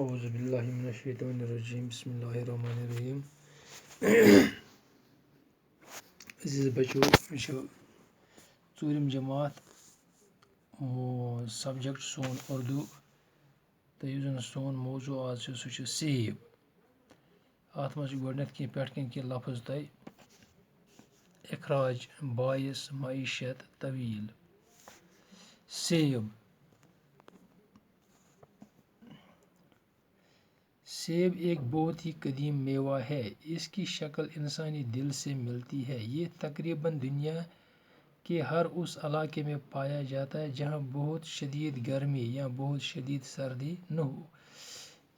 औज़ुबिल्लाहिमिनश्शैतानिर्रजीम बिस्मिल्लाहिर्रहमानिर्रहीम। अज़ीज़ बच्चों, यह ज़ूरम जमात सब्जेक्ट सोन उर्दू तो सोन मौजू आज सह सेब। अत मे गोडनेथ कह लफ्ज तय इखराज बायस मईशत तवील। सेब सेब एक बहुत ही कदीम मेवा है। इसकी शक्ल इंसानी दिल से मिलती है। ये तकरीबन दुनिया के हर उस इलाके में पाया जाता है जहाँ बहुत शदीद गर्मी या बहुत शदीद सर्दी न हो।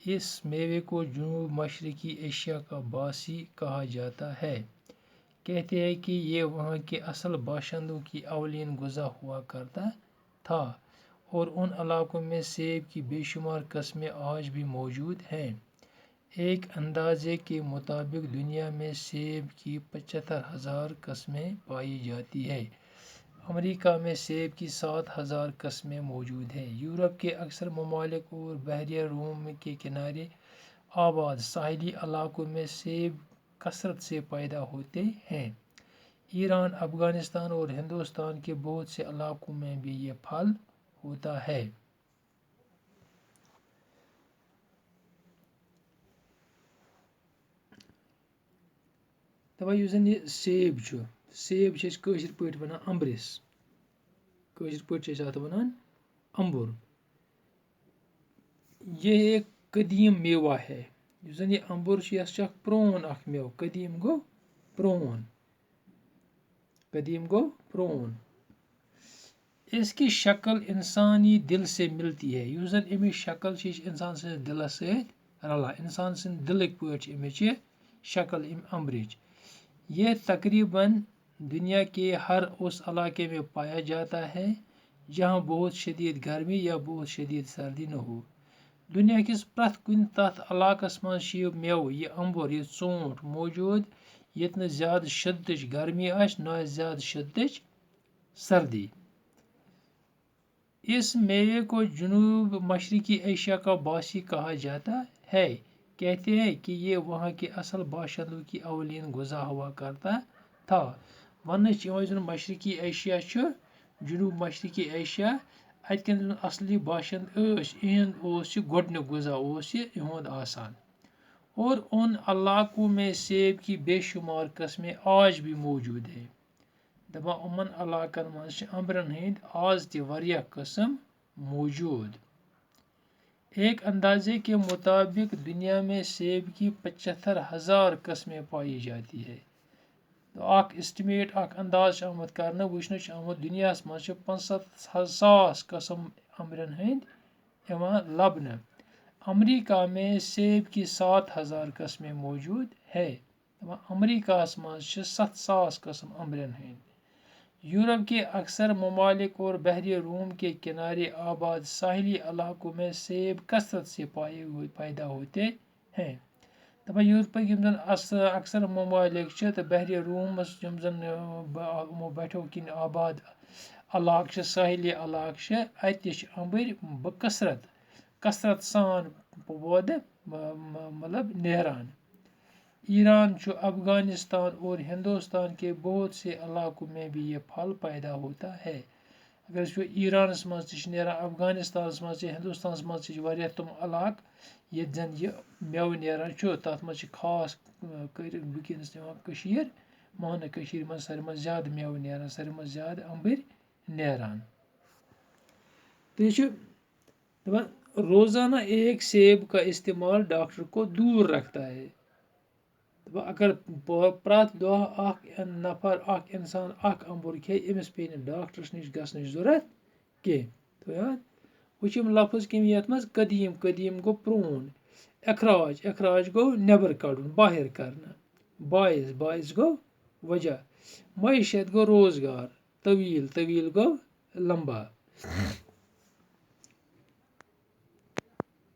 इस मेवे को जुनूब मशरकी एशिया का बासी कहा जाता है। कहते हैं कि ये वहाँ के असल बाशिंदों की अवलीन गुज़ा हुआ करता था और उन इलाकों में सेब की बेशुमार किस्में आज भी मौजूद हैं। एक अंदाजे के मुताबिक दुनिया में सेब की 75,000 किस्में पाई जाती है। अमेरिका में सेब की 7,000 किस्में मौजूद हैं। यूरोप के अक्सर ममालिक और बहरिया रूम के किनारे आबाद साहिली इलाकों में सेब कसरत से पैदा होते हैं। ईरान, अफगानिस्तान और हिंदुस्तान के बहुत से इलाकों में भी ये फल होता है। दपा युस ये सेब कशिर पट वनान अम्बरिस, कशिर पट अत वनान अम्बुर। ये एक कदीम मेवा है। युस ये अम्बुर यह प्रोन अख मेव। कदीम गो प्रोन, कदीम गो प्रोन। इसकी शक्ल इंसानी दिल से मिलती है। युस जन अमिच शक्ल इंसान सस दिलस सत रलान। इंसान सद दिलक पट अमिच शक्ल अम्बरिच। यह तकरीबन दुनिया के हर उस इलाके में पाया जाता है जहाँ बहुत शदीद गर्मी या बहुत शदीद सर्दी न हो। दुनिया किस प्रथ कुन तथ इलाकस मज यह मेव, यह अम्बुर, यह ऊंट मौजूद यत न ज्यादा शिद्दत गर्मी आस न ज्यादा शिद्दत सर्दी। इस मेवे को जुनूब मशरकी एशिया का बासी कहा जाता है। कहते हैं कि ये वहाँ के असल बाशिंदों की अवलीन गुज़ा हुआ करता था। वन मशरकी एशिया जुनूब मशरकी एशिया अतकन असली बाशिंद इहंद गोडनुक गुज़ा इहुंद आसान। और उन इलाकों में सेब की बेशुमार किस्में आज भी मौजूद है। दपा उमन इलाकन मज अम्बरन हंद आज ते वारिया किस्म मौजूद। एक अंदाजे के मुताबिक दुनिया में सेब की 75,000 किस्में पाई जाती है। तो अख एस्टिमेट अंदाज आमुत कर वुचन आमुत दुनिया मज 65,000 किस्म अम्बरन हंद लबन। अमेरिका में सेब की 7,000 किस्में मौजूद है। अमेरिका मज 7,000 किस्म अम्बरन हंद। यूरोप के अक्सर ममालिक और बहरी रूम के किनारे आबाद साहिली इलाकों में सेब कसरत से पैदा होते हैं। दपा यूरोप अक्सर ममालिक तो बहरी रूमस बठो किन आबाद इलाक साहिली इलाक अत अम्बर कसरत सान पौध मतलब नेरान। ईरान, अफगानिस्तान और हिंदुस्तान के बहुत से इलाकों में भी ये फल पैदा होता है। अगर ईरानस मज नेरान, अफगानिस्तान मज, हिंदुस्तान मज तुम इलाक ये जन यह मेव नेरान तथ मज खास कर वनकस मान मज सारे मज ज्यादा मेव नेरान, सारे मज ज्यादा अम्बर नेरान। तो ये रोजाना एक सेब का इस्तेमाल डॉक्टर को दूर रखता है। अगर प्रत दह नफर इंसान अम्बुर खे अमिस पे डॉक्टरस निश गसन जरूरत कह। तो वुच लफ्ज कम ये मज कदीम, कदीम गो प्रोन। इखराज, इखराज गो नबर कड़न, बाहर करना। बायस, बायस गो वजह। मईशत गो रोजगार। तवील, तवील गो लंबा।